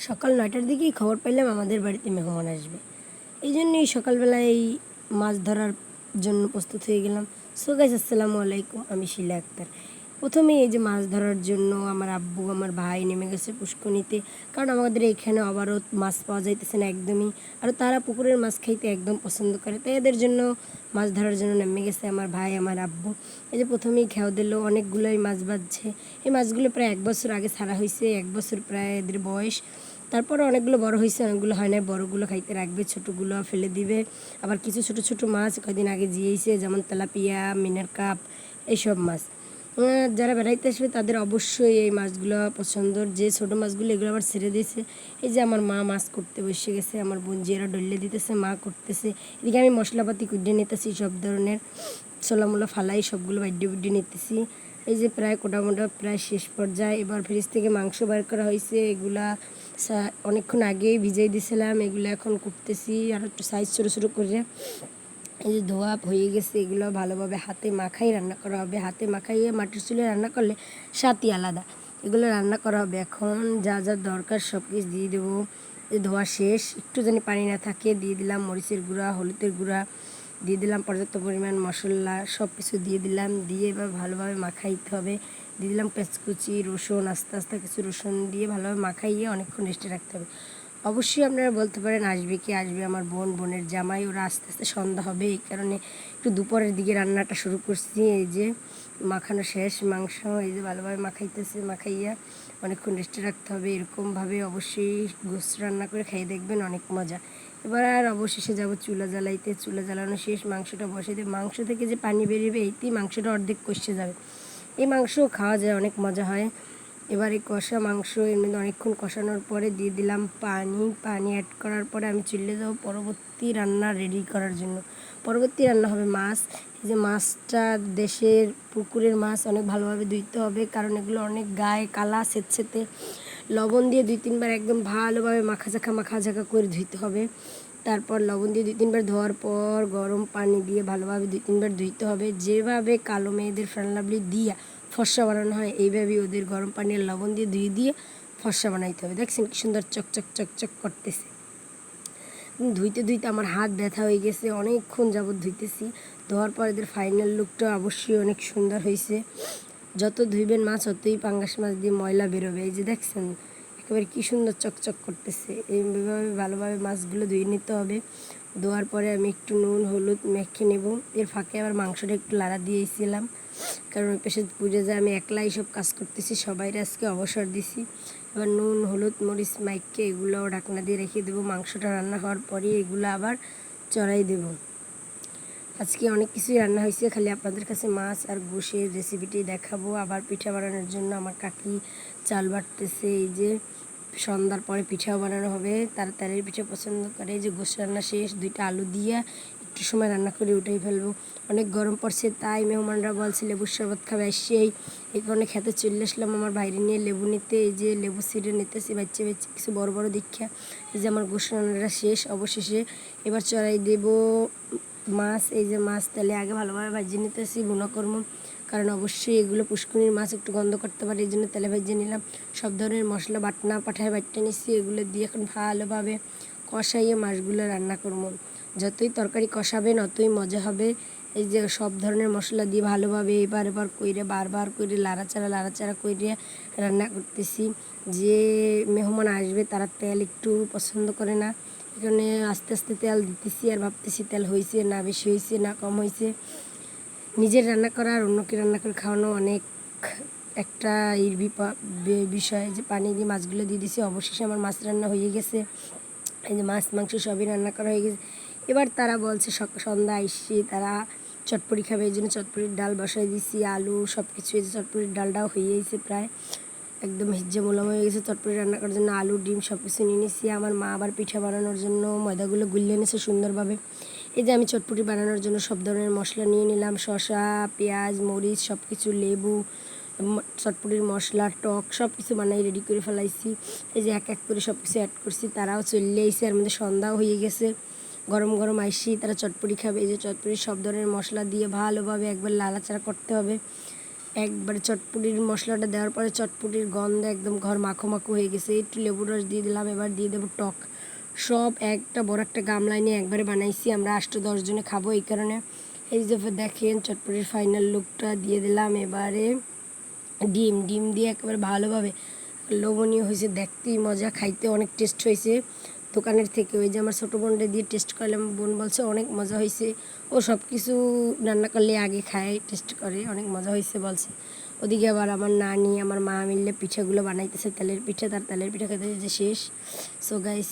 সকাল ৯টার দিকেই খবর পেলাম আমাদের বাড়িতে মেহমান আসবে। এই জন্যই সকালবেলায় এই মাছ ধরার জন্য প্রস্তুত হয়ে গেলাম। সো গাইস, আসসালামু আলাইকুম, আমি শিলা আক্তার। প্রথমেই এই যে মাছ ধরার জন্য আমার আব্বু আমার ভাই নেমে গেছে পুষ্করণীতে, কারণ আমাদের এখানে অবারত মাছ পাওয়া যাইতেছে না একদমই। আর তারা পুকুরের মাছ খাইতে একদম পছন্দ করে, তাই এদের জন্য মাছ ধরার জন্য নেমে গেছে আমার ভাই আমার আব্বু। এই যে প্রথমেই খেয়াও দিল, অনেকগুলোই মাছ বাজছে। এই মাছগুলো প্রায় 1 বছর আগে ছাড়া হয়েছে, 1 বছর প্রায় এদের বয়স। তারপরে অনেকগুলো বড় হয়েছে, অনেকগুলো হয় না, বড়গুলো খাইতে রাখবে, ছোটোগুলো ফেলে দিবে। আবার কিছু ছোট ছোট মাছ কয়দিন আগে জিয়েছে, যেমন তেলাপিয়া, মিনার কাপ, এইসব মাছ। যারা বেড়াইতে আসবে তাদের অবশ্যই এই মাছগুলো পছন্দর। যে ছোটো মাছগুলো এগুলো আবার ছেড়ে দিয়েছে। এই যে আমার মা মাছ করতে বসে গেছে, আমার বোন জিয়ারা ডলে দিতেছে, মা করতেছে। এদিকে আমি মশলাপাতি কুড়িয়ে নিতেছি, সব ধরনের ছোলামোলা ফালাই সবগুলো বাইডে বুড্ডে নিতেছি। এই যে প্রায় কোটামোটা প্রায় শেষ পর্যায়ে। এবার ফ্রিজ থেকে মাংস বের করা হয়েছে, এগুলা অনেকক্ষণ আগেই ভিজাই দিয়েছিলাম, এগুলো এখন কুটতেছি আর একটু সাইজ ছোটো ছোটো করে। এই যে ধোয়া হয়ে গেছে, এগুলো ভালোভাবে হাতে মাখাই রান্না করা হবে। হাতে মাখাইয়ে মাটির চুলে রান্না করলে স্বাদই আলাদা। এগুলো রান্না করা হবে। এখন যা যা দরকার সব কিছু দিয়ে দেবো। ধোয়া শেষ, একটু জানি পানি না থাকে দিয়ে দিলাম মরিচের গুঁড়া, হলুদের গুঁড়া দিয়ে দিলাম, পর্যাপ্ত পরিমাণ মশলা সব কিছু দিয়ে দিলাম। দিয়ে এবার ভালোভাবে মাখাইতে হবে। দিয়ে দিলাম পেঁচকুচি, রসুন, আস্তে আস্তে কিছু রসুন দিয়ে ভালোভাবে মাখাইয়ে অনেকক্ষণ রেস্টে রাখতে হবে। অবশ্যই আপনারা বলতে পারেন আসবে কি আসবে আমার বোন, বোনের জামাই, ওরা আস্তে আস্তে সন্ধ্যা হবে, এই কারণে একটু দুপুরের দিকে রান্নাটা শুরু করছি। এই যে মাখানো শেষ মাংস, এই যে ভালোভাবে মাখাইতেছে, মাখাইয়া অনেকক্ষণ রেস্টে রাখতে হবে। এরকমভাবে অবশ্যই গোস্ত রান্না করে খাইয়ে দেখবেন, অনেক মজা। এবার আর অবশেষে যাব চুলা জ্বালাইতে। চুলা জ্বালানো শেষ, মাংসটা বসে দিয়ে মাংস থেকে যে পানি বেরিয়ে এইতেই মাংসটা অর্ধেক কষে যাবে। এই মাংস খাওয়া যায়, অনেক মজা হয়। এবার এই কষা মাংস এর মধ্যে অনেকক্ষণ কষানোর পরে দিয়ে দিলাম পানি। পানি অ্যাড করার পরে আমি চলে যাব পরবর্তী রান্না রেডি করার জন্য। পরবর্তী রান্না হবে মাছ। এই যে মাছটা দেশের পুকুরের মাছ, অনেক ভালোভাবে ধুইতে হবে, কারণ এগুলো অনেক গায়ে কালা সেতসেতে। লবণ দিয়ে 2-3 বার একদম ভালোভাবে মাখা ঝাঁকা করে ধুইতে হবে। তারপর লবণ দিয়ে 2-3 বার ধোয়ার পর গরম পানি দিয়ে ভালোভাবে 2-3 বার ধুইতে হবে। যেভাবে কালো মেয়েদের ফ্যানলাভলি দিয়া ফর্সা বানানো হয়, এইভাবেই ওদের গরম পানি আর লবণ দিয়ে ধুয়ে দিয়ে ফর্সা বানাইতে হবে। দেখছেন কি সুন্দর চকচক চকচক করতেছে। ধুইতে ধুইতে আমার হাত ব্যথা হয়ে গেছে, অনেকক্ষণ যাবৎ ধুইতেছি। ধোয়ার পর এদের ফাইনাল লুকটা অবশ্যই অনেক সুন্দর হয়েছে। যত ধুইবেন মাছ ততই পাঙ্গাস মাছ দিয়ে ময়লা বেরোবে। এই যে দেখছেন একেবারে কী সুন্দর চকচক করতেছে। এইভাবে ভালোভাবে মাছগুলো ধুয়ে নিতে হবে। ধোয়ার পরে আমি একটু নুন হলুদ মেখে নেব। এর ফাঁকে আবার মাংসটা একটু লাড়া দিয়েছিলাম, কারণ ওই পাশে পুড়ে যায়, আমি একলাই সব কাজ করতেছি, সবাইরে আজকে অবসর দিছি। এবার নুন হলুদ মরিচ মাইকে এগুলোও ঢাকনা দিয়ে রেখে দেবো। মাংসটা রান্না হওয়ার পরে এগুলো আবার চড়াই দেব। আজকে অনেক কিছুই রান্না হয়েছে, খালি আপনাদের কাছে মাছ আর গোশের রেসিপিটি দেখাবো। আবার পিঠা বানানোর জন্য আমার কাকি চাল বাটতেছে। এই যে সন্ধ্যার পরে পিঠাও বানানো হবে, তারা তেলের পিঠা পছন্দ করে। এই যে গোশ রান্না শেষ, 2টা আলু দিয়ে একটু সময় রান্না করে উঠেই ফেলবো। অনেক গরম পড়ছে, তাই মেহমানরা বলছে লেবুর শরবত খাবে, আসছেই এই কারণে খেতে চলে আসলাম আমার বাইরে নিয়ে লেবু নিতে। এই যে লেবু ছিঁড়ে নিতেছি বাচ্চা বাচ্চা কিছু বড় বড় দীক্ষা। এই যে আমার গোশ রান্নাটা শেষ অবশেষে। এবার চড়াই দেব মাছ। এই যে মাছ তেলে আগে ভালোভাবে ভাজিয়ে নিতেছি, ভুনা করবো, কারণ অবশ্যই এগুলো পুষ্করিণীর মাছ একটু গন্ধ করতে পারে, এই জন্য তেলে ভেজে নিলাম। সব ধরনের মশলা বাটনা পাঠায় বাটতে নিচ্ছি, এগুলো দিয়ে এখন ভালোভাবে কষাইয়ে মাছগুলো রান্না করবো। যতই তরকারি কষাবেন অতই মজা হবে। এই যে সব ধরনের মশলা দিয়ে ভালোভাবে এবার কইরে বারবার করে লাড়াচাড়া কইরে রান্না করতেছি। যে মেহমান আসবে তারা তেল একটু পছন্দ করে না, এখানে আস্তে আস্তে তেল দিতেছি আর ভাবতেছি তেল হয়েছে না বেশি হয়েছে না কম হয়েছে। নিজের রান্না করা আর অন্যকে রান্না করে খাওয়ানো অনেক একটা বিষয়। যে পানি দিয়ে মাছগুলো দিয়ে দিছি, অবশেষে আমার মাছ রান্না হয়ে গেছে। এই যে মাছ মাংস সবই রান্না করা হয়ে গেছে। এবার তারা বলছে সন্ধ্যা আসছি, তারা চটপটি খাবে, এই জন্য চটপটির ডাল বসাই দিছি, আলু সব কিছু। এই যে চটপটির ডালটাও হয়ে গেছে, প্রায় একদম হিজ্জে মোলাম হয়ে গেছে। চটপটি রান্না করার জন্য আলু ডিম সব কিছু নিয়ে নিচ্ছি। আমার মা আবার পিঠা বানানোর জন্য ময়দাগুলো গুলিয়ে নিয়েছে সুন্দরভাবে। এই যে আমি চটপটি বানানোর জন্য সব ধরনের মশলা নিয়ে নিলাম, শসা পেঁয়াজ মরিচ সব কিছু, লেবু, চটপটির মশলা টক সব কিছু বানাই রেডি করে ফেলাইছি। এই যে এক এক করে সব কিছু অ্যাড করছি, তারাও চলে এসে এর মধ্যে সন্ধ্যাও হয়ে গেছে। গরম গরম আইসি তারা চটপটি খাবে। এই যে চটপটি সব ধরনের মশলা দিয়ে ভালোভাবে একবার লাড়াচাড়া করতে হবে। একবারে চটপটির মশলাটা দেওয়ার পরে চটপটির গন্ধে একদম ঘর মাখো মাখো হয়ে গেছে। একটু লেবুর রস দিয়ে দিলাম, এবার দিয়ে দেবো টক। সব একটা বড় একটা গামলায় নিয়ে একবারে বানাইছি, আমরা 8-10 জনে খাবো এই কারণে। এই যে দেখেন চটপটির ফাইনাল লুকটা দিয়ে দিলাম। এবারে ডিম দিয়ে একেবারে ভালোভাবে লোভনীয় হয়েছে, দেখতেই মজা, খাইতে অনেক টেস্ট হয়েছে দোকানের থেকে। ওই যে আমার ছোটো বোনটা দিয়ে টেস্ট করলাম, বোন বলছে অনেক মজা হয়েছে। ও সব কিছু রান্না করলে আগে খায়, টেস্ট করে, অনেক মজা হয়েছে বলছে। ওদিকে আবার আমার নানি আমার মা মিললে পিঠাগুলো বানাইতেছে, তেলের পিঠা, তার তেলের পিঠা খেতে যে শেষ। So guys